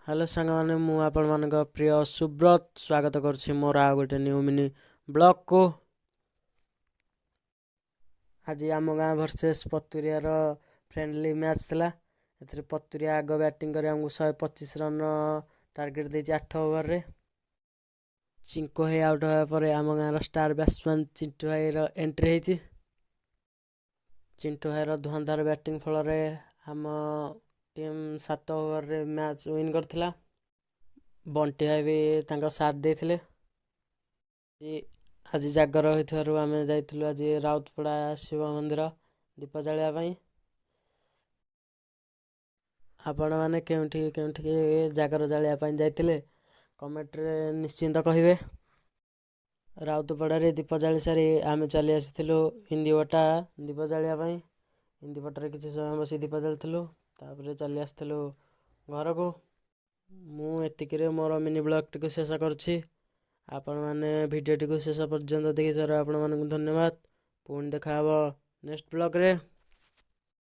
Hello ସାଙ୍ଗମାନେ, ମୁଁ ଆପଣମାନଙ୍କ ପ୍ରିୟ ସୁବ୍ରତ ସ୍ୱାଗତ କରୁଛି ମୋର ଆଉ ଗୋଟେ ନ୍ୟୁ ମିନି ବ୍ଲଗକୁ। ଆଜି ଆମ ଗାଁ ଭର୍ସେସ୍ ପତୁରିଆର ଫ୍ରେଣ୍ଡଲି ମ୍ୟାଚ୍ ଥିଲା। ଏଥିରେ ପତୁରିଆ ଆଗ ବ୍ୟାଟିଂ କରି ଆମକୁ 125 ରନ୍ର ଟାର୍ଗେଟ୍ ଦେଇଛି 8 ଓଭରରେ। ଚିଙ୍କୁ ଭାଇ ଆଉଟ୍ ହେବା ପରେ ଆମ ଗାଁର ଷ୍ଟାର ବ୍ୟାଟ୍ସମ୍ୟାନ୍ ଚିଣ୍ଟୁ ଭାଇର ଏଣ୍ଟ୍ରି ହେଇଛି। ଚିଣ୍ଟୁ ଭାଇର ଧୁଆନ୍ଧାର ବ୍ୟାଟିଂ ଫଳରେ ଆମ ଟିମ୍ 7 ଓଭରରେ ମ୍ୟାଚ୍ ୱିନ୍ କରିଥିଲା। ବଣ୍ଟି ଭାଇ ବି ତାଙ୍କ ସାଥ ଦେଇଥିଲେ। ଆଜି ଜାଗର ହୋଇଥିବାରୁ ଆମେ ଯାଇଥିଲୁ ଆଜି ରାଉତପଡ଼ା ଶିବ ମନ୍ଦିର ଦୀପ ଜାଳିବା ପାଇଁ। ଆପଣମାନେ କେଉଁଠିକି ଜାଗର ଜାଳିବା ପାଇଁ ଯାଇଥିଲେ କମେଣ୍ଟରେ ନିଶ୍ଚିନ୍ତ କହିବେ। ରାଉତପଡ଼ାରେ ଦୀପ ଜାଳି ସାରି ଆମେ ଚାଲି ଆସିଥିଲୁ ଇନ୍ଦିବଟା ଦୀପ ଜାଳିବା ପାଇଁ। ଇନ୍ଦିବଟାରେ କିଛି ସମୟ ବସି ଦୀପ ଜାଳିଥିଲୁ, ତାପରେ ଚାଲି ଆସିଥିଲୁ ଘରକୁ। ମୁଁ ଏତିକିରେ ମୋର ମିନି ବ୍ଲଗ୍ଟିକୁ ଶେଷ କରୁଛି। ଆପଣମାନେ ଭିଡ଼ିଓଟିକୁ ଶେଷ ପର୍ଯ୍ୟନ୍ତ ଦେଖିଥିବାରୁ ଆପଣମାନଙ୍କୁ ଧନ୍ୟବାଦ। ପୁଣି ଦେଖା ହେବ ନେକ୍ସଟ ବ୍ଲଗ୍ରେ।